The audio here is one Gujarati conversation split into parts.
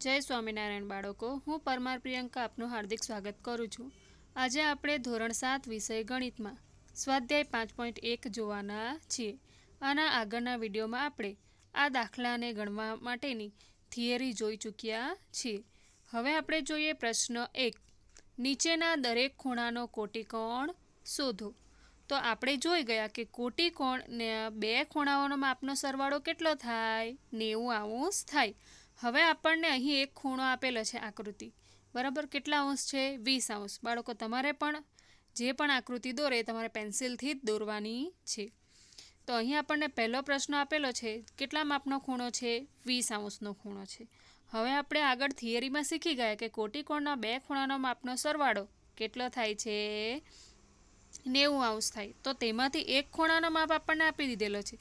जय स्वामीनारायण बाळको। हूँ परमार प्रियंका आपनु हार्दिक स्वागत करूँ छूँ। आज आपणे धोरण 7 विषय गणित में स्वाध्याय 5.1 जोवाना छीए। आना आगळना विडियोमां आपणे आ दाखलाने गणवा माटेनी थियरी जोई चूक्या छीए। हवे आपणे जोईए प्रश्न 1। नीचेना दरेक खूणानो कोटिकोण शोधो। तो आपणे जोई गया कि कोटिकोण ने बे खूणाओनो मापनो सरवाळो केटलो थाय? 90 अंश थाय। हवे आपणने અહીં एक ખૂણો આપેલો છે આકૃતિ બરાબર, કેટલા અંશ છે? 20 અંશ। બાળકો તમારે પણ જે પણ આકૃતિ દોરે તમારે પેન્સિલથી જ દોરવાની છે। તો અહીં આપણને પહેલો પ્રશ્ન આપેલો છે, કેટલા માપનો ખૂણો છે? 20 અંશનો ખૂણો છે। હવે આપણે આગળ થિયરીમાં શીખી ગયા કે કોટિકોણના બે ખૂણાનો માપનો સરવાળો કેટલો થાય છે? 90 અંશ થાય। તો તેમાંથી એક ખૂણાનો માપ આપણને આપી દીધેલો છે,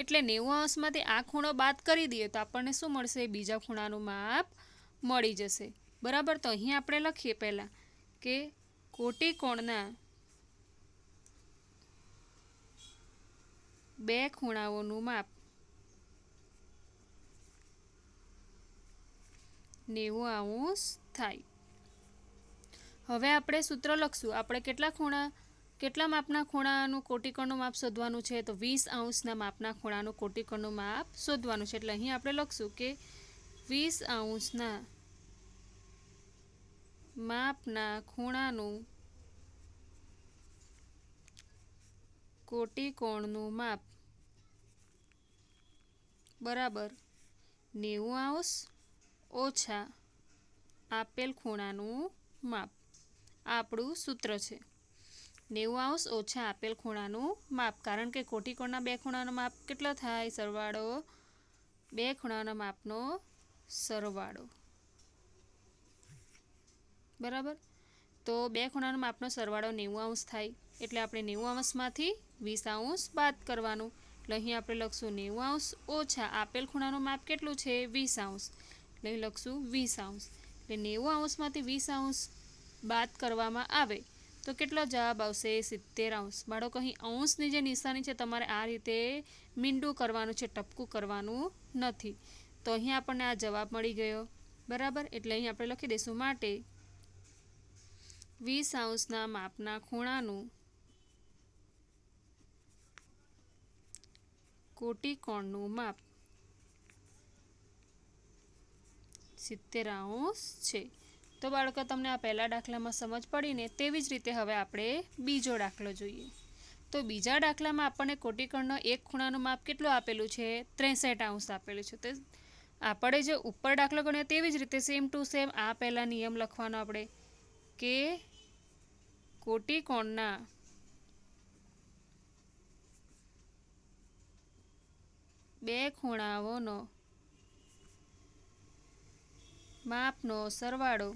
એટલે 90 અંશમાંથી આ ખૂણો બાદ કરી દઈએ તો આપણને શું મળશે? બીજા ખૂણાનું માપ મળી જશે બરાબર। તો અહીં આપણે લખીએ પહેલાં કે કોટિકોણના બે ખૂણાઓનું માપ 90 અંશ થાય। હવે આપણે સૂત્ર લખશું। આપણે કેટલા માપના ખૂણાનું કોટિકોણનું માપ શોધવાનું છે? તો 20 અંશના માપના ખૂણાનું કોટિકોણનું માપ શોધવાનું છે। એટલે અહીં આપણે લખશું કે 20 અંશના માપના ખૂણાનું કોટિકોણનું માપ બરાબર 90 અંશ ઓછા આપેલ ખૂણાનું માપ। આ આપણું સૂત્ર છે, 90 અંશ ઓછા આપેલ ખૂણાનું માપ। કારણ કે કોટિકોણના બે ખૂણાનો માપ કેટલો થાય? સરવાળો બે ખૂણાના માપનો સરવાળો બરાબર। તો બે ખૂણાના માપનો સરવાળો 90 અંશ થાય, એટલે આપણે 90 અંશમાંથી 20 અંશ બાદ કરવાનું। એટલે અહીં આપણે લખશું 90 અંશ ઓછા આપેલ ખૂણાનું માપ કેટલું છે? 20 અંશ। એટલે અહીં લખશું 20 અંશ। એટલે 90 અંશમાંથી 20 અંશ બાદ કરવામાં આવે તો કેટલો જવાબ આવશે? 70 અંશ। બાળકો અહીં અંશની જે નિશાની છે તમારે આ રીતે મીંડું કરવાનું છે, ટપકું કરવાનું નથી। તો અહીં આપણને આ જવાબ મળી ગયો બરાબર। એટલે અહીં આપણે લખી દઈશું માટે 20 અંશના માપના ખૂણાનું કોટિકોણનું માપ 70 અંશ છે। તો બાળકો તમને આ પહેલા દાખલામાં સમજ પડીને, તેવી જ રીતે હવે આપણે બીજો દાખલો જોઈએ। તો બીજા દાખલામાં આપણને કોટિકોણનો એક ખૂણાનું માપ કેટલું આપેલું છે? 63 અંશ આપેલું છે। તો આપણે જે ઉપર દાખલો ગણ્યો તેવી જ રીતે સેમ ટુ સેમ આ પહેલા નિયમ લખવાનો આપણે કે કોટિકોણના બે ખૂણાઓનો માપનો સરવાળો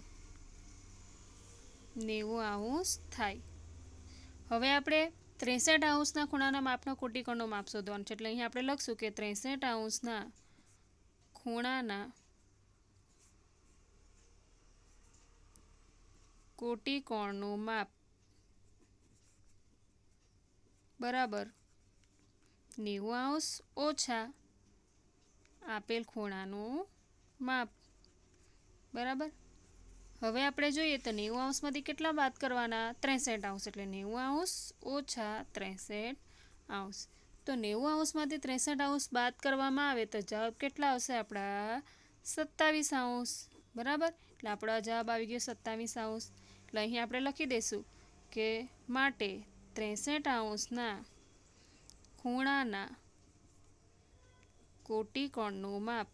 90 અંશ થાય। હવે આપણે 63 અંશના ખૂણાના માપનો કોટિકોણનું માપ શોધવાનું છે। એટલે અહીં આપણે લખશું કે 63 અંશના ખૂણાના કોટિકોણનું માપ બરાબર 90 અંશ ઓછા આપેલ ખૂણાનું માપ બરાબર। હવે આપણે જોઈએ તો 90 અંશમાંથી કેટલા બાદ કરવાના? 63 અંશ। એટલે 90 અંશ ઓછા 63 અંશ। તો 90 અંશમાંથી 63 અંશ બાદ કરવામાં આવે તો જવાબ કેટલા આવશે આપણા? 27 અંશ બરાબર। એટલે આપણો જવાબ આવી ગયો 27 અંશ। એટલે અહીં આપણે લખી દઈશું કે માટે 63 અંશના ખૂણાના કોટિકોણનું માપ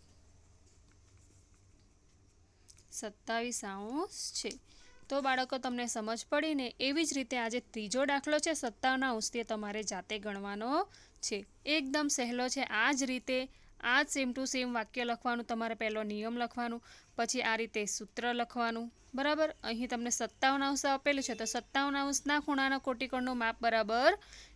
27 અંશ છે। તો બાળકો તમને સમજ પડીને, એવી જ રીતે આજે ત્રીજો દાખલો છે 57 અંશ, તે તમારે જાતે ગણવાનો છે। એકદમ સહેલો છે। આ જ રીતે આ જ સેમ ટુ સેમ વાક્ય લખવાનું, તમારે પહેલો નિયમ લખવાનું, પછી આ રીતે સૂત્ર લખવાનું બરાબર। અહીં તમને 57 અંશ આપેલું છે તો 57 અંશના ખૂણાના કોટિકોણનું માપ બરાબર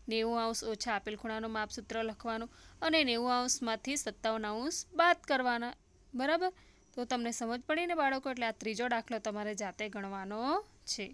90 અંશ ઓછા આપેલ ખૂણાનું માપ સૂત્ર લખવાનું, અને 90 અંશમાંથી 57 અંશ બાદ કરવાના બરાબર। તો તમને સમજ પડી ને બાળકો? એટલે આ ત્રીજો દાખલો તમારે જાતે ગણવાનો છે।